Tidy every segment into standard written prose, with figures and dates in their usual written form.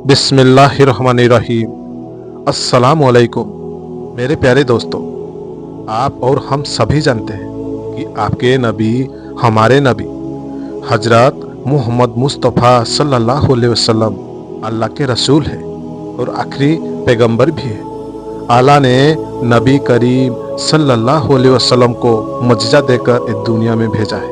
बिस्मिल्लाहिर्रहमानिर्रहीम। अस्सलाम वालेकुम। मेरे प्यारे दोस्तों, आप और हम सभी जानते हैं कि आपके नबी, हमारे नबी हजरत मोहम्मद मुस्तफ़ा सल्लल्लाहु अलैहि वसल्लम अल्लाह के रसूल है और आखिरी पैगंबर भी है। अल्लाह ने नबी करीम सल्लल्लाहु अलैहि वसल्लम को मुअज्जिज़ा देकर इस दुनिया में भेजा है।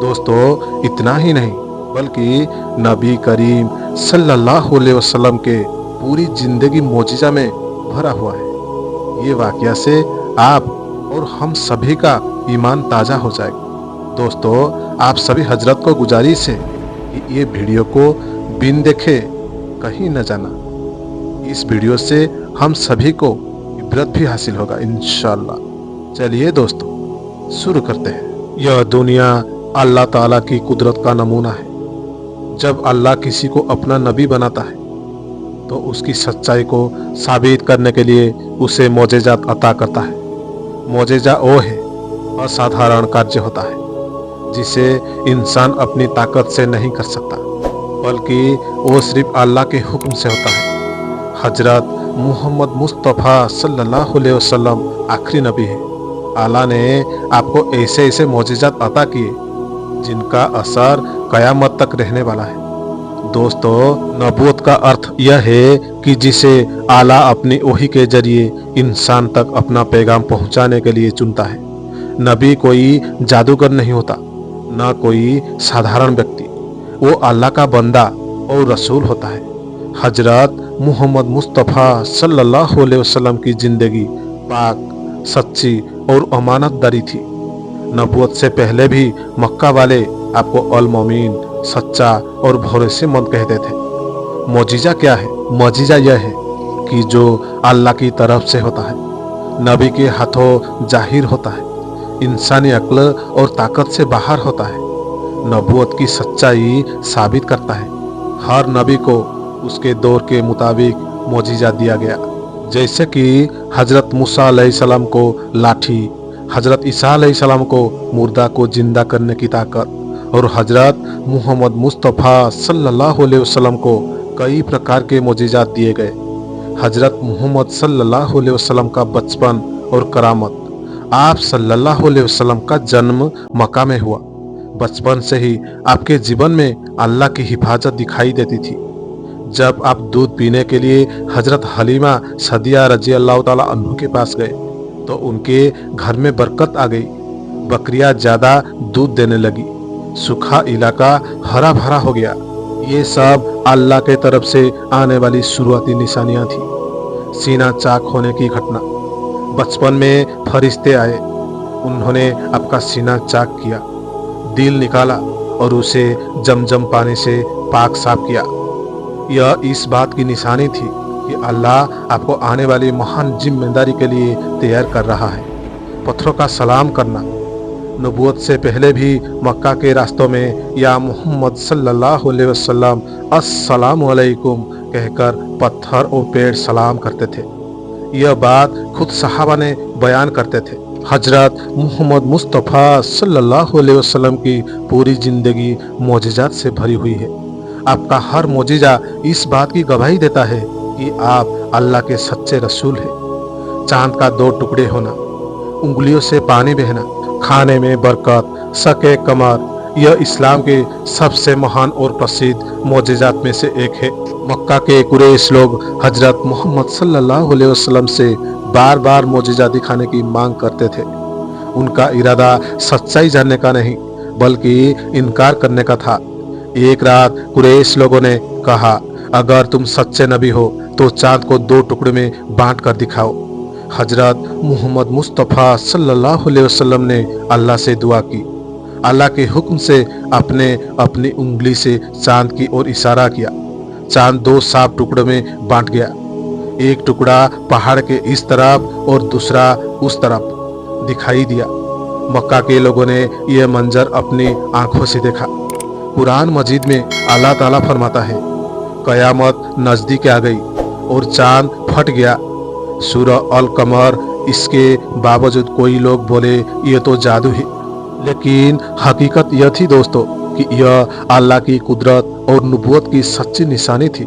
दोस्तों, इतना ही नहीं बल्कि नबी करीम सल्लल्लाहु अलैहि वसल्लम के पूरी जिंदगी मोजिज़ा में भरा हुआ है। ये वाक़या से आप और हम सभी का ईमान ताज़ा हो जाएगा। दोस्तों, आप सभी हजरत को गुजारिश है कि ये वीडियो को बिन देखे कहीं न जाना। इस वीडियो से हम सभी को इबरत भी हासिल होगा इंशाअल्लाह। चलिए दोस्तों, शुरू करते हैं। यह दुनिया अल्लाह ताला की कुदरत का नमूना है। जब अल्लाह किसी को अपना नबी बनाता है तो उसकी सच्चाई को साबित करने के लिए उसे मोजेज़ात अता करता है। मोजेज़ा वो है असाधारण कार्य होता है जिसे इंसान अपनी ताकत से नहीं कर सकता, बल्कि वो सिर्फ अल्लाह के हुक्म से होता है। हजरत मोहम्मद मुस्तफ़ा सल्लल्लाहु अलैहि वसल्लम आखिरी नबी है। अल्लाह ने आपको ऐसे ऐसे मोजेज़ात अता किए जिनका असर क़यामत तक रहने वाला है। दोस्तों, नबूवत का अर्थ यह है कि जिसे आला अपनी वही के जरिए इंसान तक अपना पैगाम पहुंचाने के लिए चुनता है। नबी कोई जादूगर नहीं होता, न कोई साधारण व्यक्ति। वो अल्लाह का बंदा और रसूल होता है। हजरत मोहम्मद मुस्तफ़ा सल्लल्लाहु अलैहि वसल्लम की ज़िंदगी पाक, सच्ची और अमानतदारी थी। नबूवत से पहले भी मक्का वाले आपको अल मोमिन, सच्चा और भरोसेमंद कहते थे। मोजिज़ा क्या है? मोजिज़ा यह है कि जो अल्लाह की तरफ से होता है, नबी के हाथों जाहिर होता है, इंसानी अक्ल और ताकत से बाहर होता है, नबूवत की सच्चाई साबित करता है। हर नबी को उसके दौर के मुताबिक मोजिज़ा दिया गया। जैसे कि हजरत मूसा अलैहिस्सलाम को लाठी, हजरत ईसा अलैहिस्सलाम को मुर्दा को जिंदा करने की ताकत और हजरत मोहम्मद मुस्तफ़ा सल्लल्लाहु अलैहि वसल्लम को कई प्रकार के मोजिज़ात दिए गए। हजरत मोहम्मद सल्लल्लाहु अलैहि वसल्लम का बचपन और करामत। आप सल्लल्लाहु अलैहि वसल्लम का जन्म मक्का में हुआ। बचपन से ही आपके जीवन में अल्लाह की हिफाजत दिखाई देती थी। जब आप दूध पीने के लिए हजरत हलीमा सदिया रजी अल्लाह ताला अन्हु के पास गए तो उनके घर में बरकत आ गई। बकरियां ज़्यादा दूध देने लगी, सूखा इलाका हरा भरा हो गया। ये सब अल्लाह के तरफ से आने वाली शुरुआती निशानियां थी। सीना चाक होने की घटना। बचपन में फरिश्ते आए, उन्होंने आपका सीना चाक किया, दिल निकाला और उसे जमजम पानी से पाक साफ किया। यह इस बात की निशानी थी कि अल्लाह आपको आने वाली महान जिम्मेदारी के लिए तैयार कर रहा है। पत्थरों का सलाम करना। नबूवत से पहले भी मक्का के रास्तों में या मोहम्मद सल्लल्लाहु अलैहि वसल्लम अस्सलामु अलैकुम कहकर पत्थर और पेड़ सलाम करते थे। यह बात खुद सहाबा ने बयान करते थे। हजरत मोहम्मद मुस्तफ़ा सल्लल्लाहु अलैहि वसल्लम की पूरी ज़िंदगी मोजिज़ात से भरी हुई है। आपका हर मोजिज़ा इस बात की गवाही देता है कि आप अल्लाह के सच्चे रसूल हैं। चांद का 2 टुकड़े होना, उंगलियों से पानी बहना, खाने में बरकत, सके कमर, यह इस्लाम के सबसे महान और प्रसिद्ध मोजिज़ात में से एक है। मक्का के कुरैश लोग हजरत मोहम्मद सल्लल्लाहु अलैहि वसल्लम से बार बार मोजिज़ा दिखाने की मांग करते थे। उनका इरादा सच्चाई जानने का नहीं बल्कि इनकार करने का था। एक रात कुरैश लोगों ने कहा, अगर तुम सच्चे नबी हो तो चांद को 2 टुकड़े में बांट कर दिखाओ। हजरत मोहम्मद मुस्तफ़ा सल्लल्लाहु अलैहि वसल्लम ने अल्लाह से दुआ की। अल्लाह के हुक्म से आपने अपनी उंगली से चांद की ओर इशारा किया। चांद 2 साफ टुकड़ों में बांट गया। एक टुकड़ा पहाड़ के इस तरफ और दूसरा उस तरफ दिखाई दिया। मक्का के लोगों ने यह मंजर अपनी आंखों से देखा। कुरान मजीद में अल्लाह ताला फरमाता है, क़यामत नज़दीक आ गई और चांद फट गया। सूरह अल कमर। इसके बावजूद कोई लोग बोले ये तो जादू है, लेकिन हकीकत यह थी दोस्तों कि यह अल्लाह की कुदरत और नबूवत की सच्ची निशानी थी।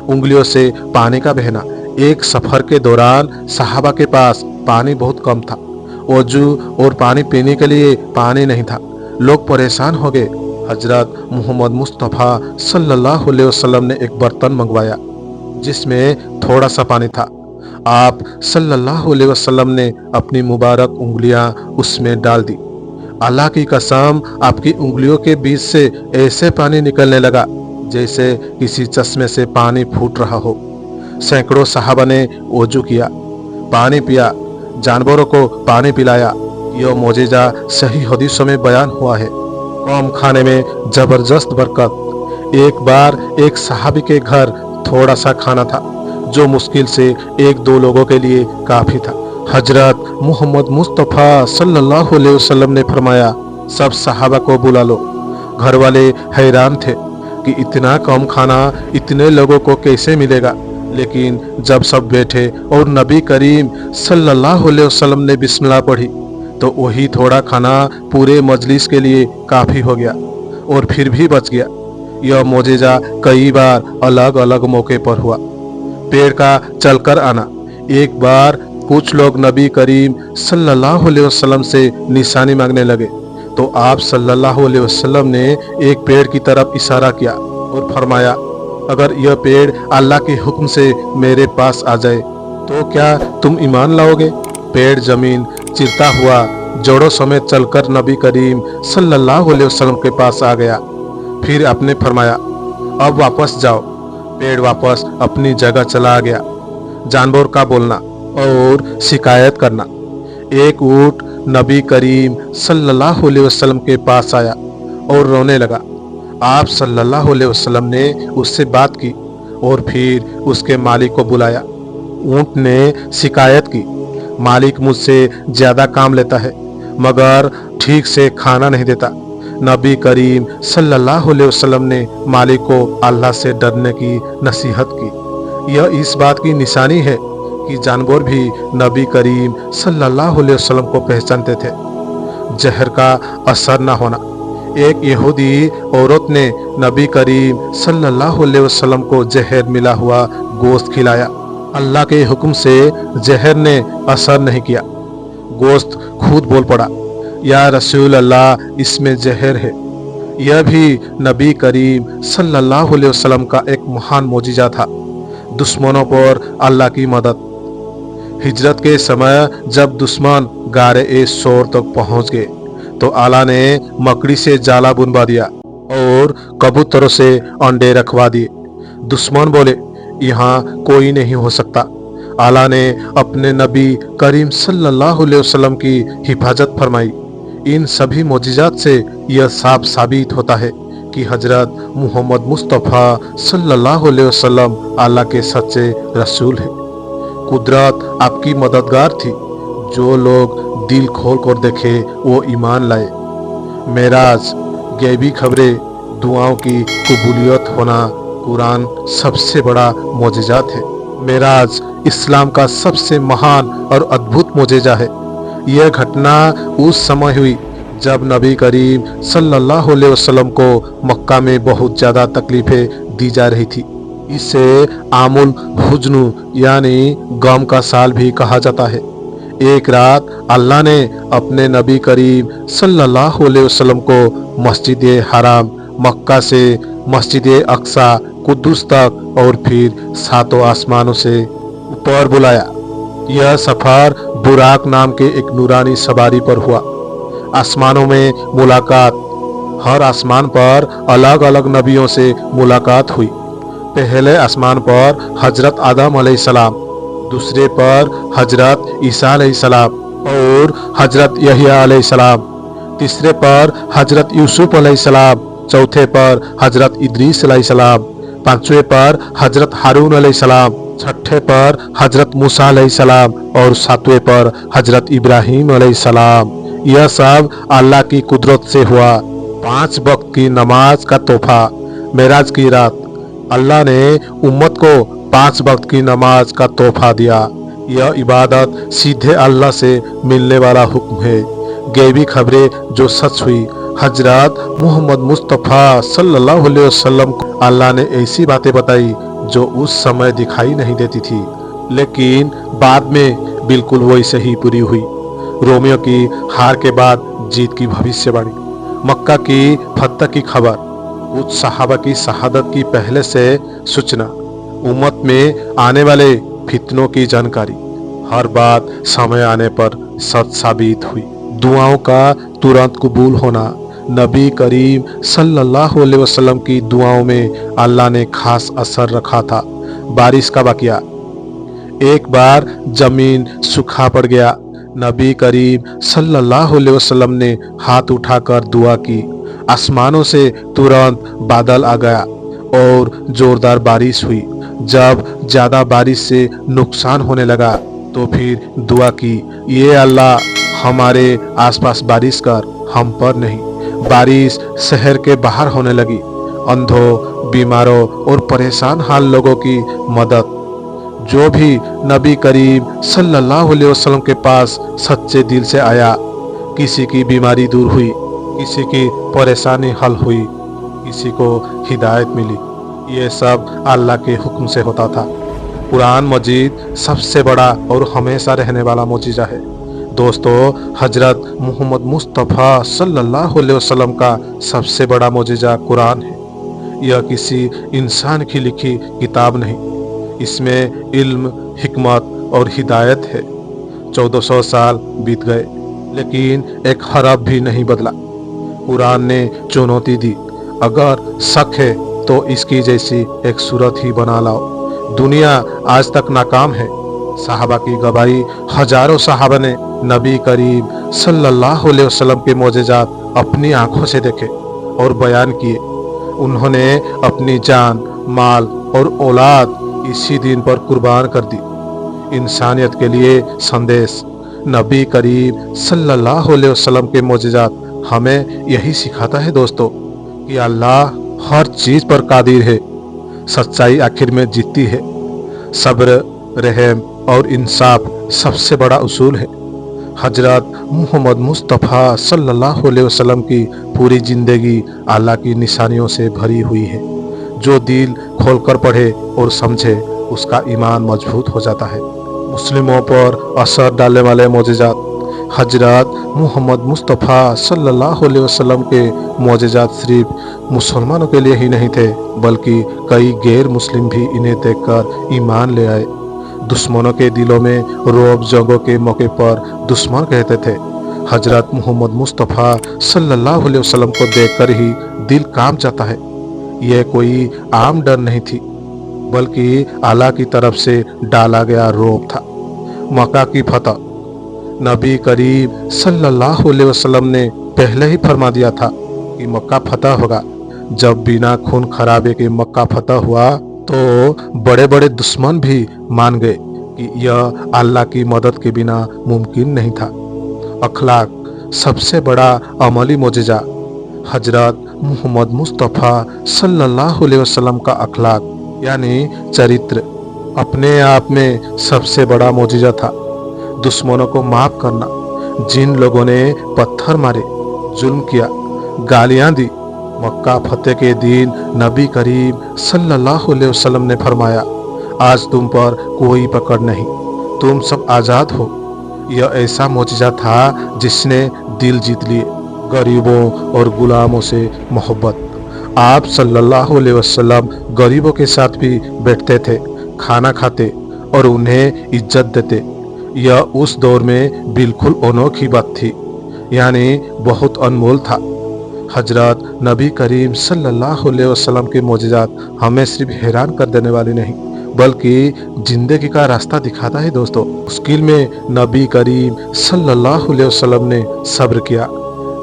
उंगलियों से पानी का बहना। एक सफर के दौरान सहाबा के पास पानी बहुत कम था। वजू और पानी पीने के लिए पानी नहीं था। लोग परेशान हो गए। हजरत मोहम्मद मुस्तफ़ा सल्लल्लाहु अलैहि वसल्लम ने एक बर्तन मंगवाया जिसमें थोड़ा सा पानी था। आप सल्लल्लाहु अलैहि वसल्लम ने अपनी मुबारक उंगलियां उसमें डाल दी। अल्लाह की कसम, आपकी उंगलियों के बीच से ऐसे पानी निकलने लगा जैसे किसी चश्मे से पानी फूट रहा हो। सैकड़ों सहाबा ने वजू किया, पानी पिया, जानवरों को पानी पिलाया। यह मोजिजा सही हदीसों में बयान हुआ है। कम खाने में जबरदस्त बरकत। एक बार एक सहाबी के घर थोड़ा सा खाना था जो मुश्किल से एक दो लोगों के लिए काफी था। हजरत मोहम्मद मुस्तफ़ा सल्लल्लाहु अलैहि वसल्लम ने फरमाया, सब सहाबा को बुला लो। घर वाले हैरान थे कि इतना कम खाना इतने लोगों को कैसे मिलेगा। लेकिन जब सब बैठे और नबी करीम सल्लल्लाहु अलैहि वसल्लम ने बिस्मिल्लाह पढ़ी तो वही थोड़ा खाना पूरे मजलिस के लिए काफी हो गया और फिर भी बच गया। यह मोजिजा कई बार अलग अलग मौके पर हुआ। पेड़ का चलकर आना। एक बार कुछ लोग नबी करीम सल्लल्लाहु अलैहि वसल्लम से निशानी मांगने लगे तो आप सल्लल्लाहु अलैहि वसल्लम ने एक पेड़ की तरफ इशारा किया और फरमाया, अगर यह पेड़ अल्लाह के हुक्म से मेरे पास आ जाए तो क्या तुम ईमान लाओगे? पेड़ जमीन चिरता हुआ जोड़ों समेत चलकर नबी करीम सल्लल्लाहु अलैहि वसल्लम के पास आ गया। फिर आपने फरमाया, अब वापस जाओ। पेड़ वापस अपनी जगह चला गया। जानवर का बोलना और शिकायत करना। एक ऊंट नबी करीम सल्लल्लाहु अलैहि वसल्लम के पास आया और रोने लगा। आप सल्लल्लाहु अलैहि वसल्लम ने उससे बात की और फिर उसके मालिक को बुलाया। ऊंट ने शिकायत की, मालिक मुझसे ज्यादा काम लेता है मगर ठीक से खाना नहीं देता। नबी करीम सल्लल्लाहु अलैहि वसल्लम ने मालिक को अल्लाह से डरने की नसीहत की। यह इस बात की निशानी है कि जानवर भी नबी करीम सल्लल्लाहु अलैहि वसल्लम को पहचानते थे। जहर का असर न होना। एक यहूदी औरत ने नबी करीम सल्लल्लाहु अलैहि वसल्लम को जहर मिला हुआ गोश्त खिलाया। अल्लाह के हुक्म से जहर ने असर नहीं किया। गोश्त खुद बोल पड़ा, या रसूल अल्लाह, इसमें जहर है। यह भी नबी करीम सल्लल्लाहु अलैहि वसल्लम का एक महान मोजिजा था। दुश्मनों पर अल्लाह की मदद। हिजरत के समय जब दुश्मन गारे ए शोर तक पहुंच गए तो आला ने मकड़ी से जाला बुनवा दिया और कबूतरों से अंडे रखवा दिए। दुश्मन बोले, यहाँ कोई नहीं हो सकता। आला ने अपने नबी करीम सल्लल्लाहु अलैहि वसल्लम की हिफाजत फरमाई। इन सभी मोजिजात से यह साफ साबित होता है कि हजरत मोहम्मद मुस्तफ़ा सल्लल्लाहु अलैहि वसल्लम अल्लाह के सच्चे रसूल हैं। कुदरत आपकी मददगार थी। जो लोग दिल खोल कर देखे वो ईमान लाए। मेराज, गैबी खबरें, दुआओं की कबूलियत होना कुरान सबसे बड़ा मोजिजात है। मेराज इस्लाम का सबसे महान और अद्भुत मोजिजा है। यह घटना उस समय हुई जब नबी करीम सल्लल्लाहु अलैहि वसल्लम को मक्का में बहुत ज़्यादा तकलीफें दी जा रही थी। इसे आमुल हुज्न यानी गम का साल भी कहा जाता है। एक रात अल्लाह ने अपने नबी करीम सल्लल्लाहु अलैहि वसल्लम को मस्जिद हराम मक्का से मस्जिद अक्सा कुद्दुस तक और फिर सातों आसमानों से ऊपर बुलाया। यह सफर बुराक नाम के एक नूरानी सवारी पर हुआ। आसमानों में मुलाकात। हर आसमान पर अलग अलग नबियों से मुलाकात हुई। पहले आसमान पर हजरत आदम अलैहिस्सलाम, दूसरे पर हजरत ईसा अलैहिस्सलाम और हजरत यहया अलैहिस्सलाम, तीसरे पर हजरत यूसुफ अलैहिस्सलाम, चौथे पर हजरत इद्रीस अलैहिस्सलाम, पांचवें पर हजरत हारून अलैहिस्सलाम, छठे पर हजरत मूसा अलैहिस्सलाम और सातवें पर हजरत इब्राहिम अलैहिस्सलाम। यह सब अल्लाह की कुदरत से हुआ। 5 वक्त की नमाज का तोहफा। मेराज की रात अल्लाह ने उम्मत को 5 वक्त की नमाज का तोहफा दिया। यह इबादत सीधे अल्लाह से मिलने वाला हुक्म है। गैबी खबरें जो सच हुई। हजरत मोहम्मद मुस्तफ़ा सल्लल्लाहु अलैहि वसल्लम को अल्लाह ने ऐसी बातें बताई जो उस समय दिखाई नहीं देती थी, लेकिन बाद में बिल्कुल वैसे ही पूरी हुई। रोमियो की हार के बाद जीत की भविष्यवाणी, मक्का की फतह की खबर, उस सहाबा की शहादत की पहले से सूचना, उम्मत में आने वाले फितनों की जानकारी, हर बात समय आने पर सच साबित हुई। दुआओं का तुरंत कबूल होना, नबी करीम सल्लल्लाहु अलैहि वसल्लम की दुआओं में अल्लाह ने खास असर रखा था। बारिश का वाकया, एक बार जमीन सूखा पड़ गया। नबी करीम सल्लल्लाहु अलैहि वसल्लम ने हाथ उठाकर दुआ की, आसमानों से तुरंत बादल आ गया और जोरदार बारिश हुई। जब ज्यादा बारिश से नुकसान होने लगा तो फिर दुआ की, ये अल्लाह हमारे आसपास बारिश कर, हम पर नहीं। बारिश शहर के बाहर होने लगी। अंधों, बीमारों और परेशान हाल लोगों की मदद, जो भी नबी करीम सल्लल्लाहु अलैहि वसल्लम के पास सच्चे दिल से आया, किसी की बीमारी दूर हुई, किसी की परेशानी हल हुई, किसी को हिदायत मिली। ये सब अल्लाह के हुक्म से होता था। कुरान मजीद सबसे बड़ा और हमेशा रहने वाला मोजिज़ा है। दोस्तों, हजरत मोहम्मद मुस्तफ़ा सल्लल्लाहु अलैहि वसल्लम का सबसे बड़ा मोजिज़ा कुरान है। यह किसी इंसान की लिखी किताब नहीं, इसमें इल्म, हिकमत और हिदायत है। 1400 साल बीत गए लेकिन एक हरफ भी नहीं बदला। कुरान ने चुनौती दी, अगर शक है तो इसकी जैसी एक सूरत ही बना लाओ। दुनिया आज तक नाकाम है। सहाबा की गवाही, हजारों सहाबा ने नबी करीम सल्लल्लाहु अलैहि वसल्लम के मोजेजात अपनी आंखों से देखे और बयान किए। उन्होंने अपनी जान, माल और औलाद इसी दिन पर कुर्बान कर दी, इंसानियत के लिए संदेश। नबी करीम सल्लल्लाहु अलैहि वसल्लम के मोजिज़ात हमें यही सिखाता है दोस्तों कि अल्लाह हर चीज पर कादिर है। सच्चाई आखिर में जीतती है। सब्र, रहम और इंसाफ सबसे बड़ा उसूल है। हजरत मोहम्मद मुस्तफ़ा सल्लल्लाहु अलैहि वसल्लम की पूरी जिंदगी अल्लाह की निशानियों से भरी हुई है। जो दिल खोलकर पढ़े और समझे उसका ईमान मजबूत हो जाता है। मुस्लिमों पर असर डालने वाले मोजिज़ात, हजरत मोहम्मद मुस्तफ़ा सल्लल्लाहु अलैहि वसल्लम के मोजिज़ात सिर्फ मुसलमानों के लिए ही नहीं थे, बल्कि कई गैर मुस्लिम भी इन्हें देखकर ईमान ले आए। दुश्मनों के दिलों में रोब, जंगों के मौके पर दुश्मन कहते थे। हजरत मोहम्मद मुस्तफ़ा सल्लल्लाहु अलैहि वसल्लम को देखकर ही दिल कांप जाता है। यह कोई आम डर नहीं थी, बल्कि अल्लाह की तरफ से डाला गया रोब था। मक्का की फतह, नबी करीम सल्लल्लाहु अलैहि वसल्लम ने पहले ही फरमा दिया था कि मक्का फतह होगा। जब बिना खून खराबे के मक्का फतह हुआ तो बड़े बड़े दुश्मन भी मान गए कि यह अल्लाह की मदद के बिना मुमकिन नहीं था। अखलाक, सबसे बड़ा अमली मोजिज़ा, हजरत मोहम्मद मुस्तफ़ा सल्लल्लाहु अलैहि वसल्लम का अखलाक यानी चरित्र अपने आप में सबसे बड़ा मोजिज़ा था। दुश्मनों को माफ करना, जिन लोगों ने पत्थर मारे, जुल्म किया, गालियां दी, मक्का फतेह के दिन नबी करीम सल्लल्लाहु अलैहि वसल्लम ने फरमाया, आज तुम पर कोई पकड़ नहीं, तुम सब आज़ाद हो। यह ऐसा मोजिज़ा था जिसने दिल जीत लिए। गरीबों और गुलामों से मोहब्बत, आप सल्लल्लाहु अलैहि वसल्लम गरीबों के साथ भी बैठते थे, खाना खाते और उन्हें इज्जत देते। यह उस दौर में बिल्कुल अनोखी बात थी, यानी बहुत अनमोल था। हजरत नबी करीम सल्लल्लाहु अलैहि वसल्लम के मोजिज़ात हमें सिर्फ हैरान कर देने वाली नहीं, बल्कि जिंदगी का रास्ता दिखाता है दोस्तों। मुश्किल में नबी करीम सल्लल्लाहु अलैहि वसल्लम ने सब्र किया।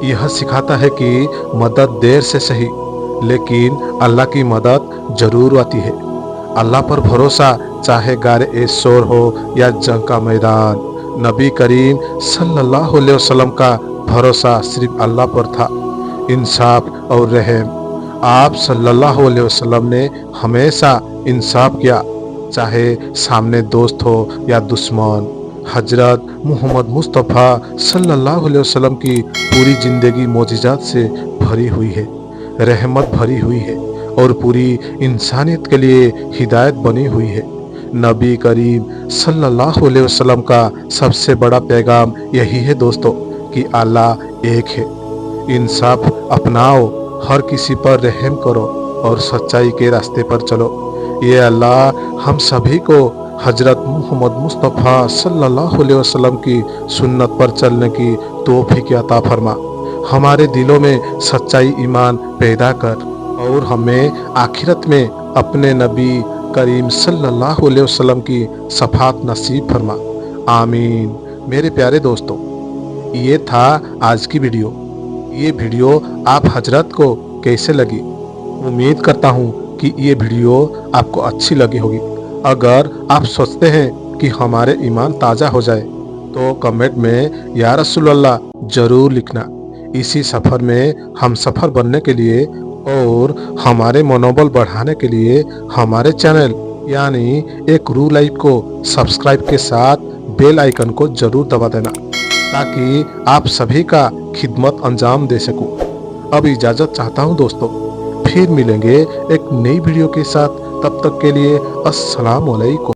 यह सिखाता है कि मदद देर से सही, लेकिन अल्लाह की मदद जरूर आती है। अल्लाह पर भरोसा, चाहे गारे शोर हो या जंग का मैदान। नबी करीम सल्लल्लाहु अलैहि वसल्लम का भरोसा सिर्फ अल्लाह पर था। इंसाफ और रहम, आप सल्लल्लाहु अलैहि वसल्लम ने हमेशा इंसाफ किया, चाहे सामने दोस्त हो या दुश्मन। हजरत मोहम्मद मुस्तफ़ा सल्लल्लाहु अलैहि वसल्लम की पूरी ज़िंदगी मोजिज़ात से भरी हुई है, रहमत भरी हुई है और पूरी इंसानियत के लिए हिदायत बनी हुई है। नबी करीम सल्लल्लाहु अलैहि वसल्लम का सबसे बड़ा पैगाम यही है दोस्तों कि अल्लाह एक है। इंसाफ अपनाओ, हर किसी पर रहम करो और सच्चाई के रास्ते पर चलो। ये अल्लाह हम सभी को हजरत मोहम्मद मुस्तफ़ा सल्लल्लाहु अलैहि वसल्लम की सुन्नत पर चलने की तौफीक अता फरमा। हमारे दिलों में सच्चाई ईमान पैदा कर और हमें आखिरत में अपने नबी करीम सल्लल्लाहु अलैहि वसल्लम की शफाअत नसीब फरमा। आमीन। मेरे प्यारे दोस्तों, ये था आज की वीडियो। ये वीडियो आप हजरत को कैसे लगी? उम्मीद करता हूँ कि ये वीडियो आपको अच्छी लगी होगी। अगर आप सोचते हैं कि हमारे ईमान ताज़ा हो जाए तो कमेंट में या रसूलल्लाह ज़रूर लिखना। इसी सफ़र में हम सफ़र बनने के लिए और हमारे मनोबल बढ़ाने के लिए हमारे चैनल यानी एक रू लाइफ को सब्सक्राइब के साथ बेल आइकन को ज़रूर दबा देना ताकि आप सभी का खिदमत अंजाम दे सकूं। अब इजाज़त चाहता हूं दोस्तों, फिर मिलेंगे एक नई वीडियो के साथ। तब तक के लिए अस्सलाम वालेकुम।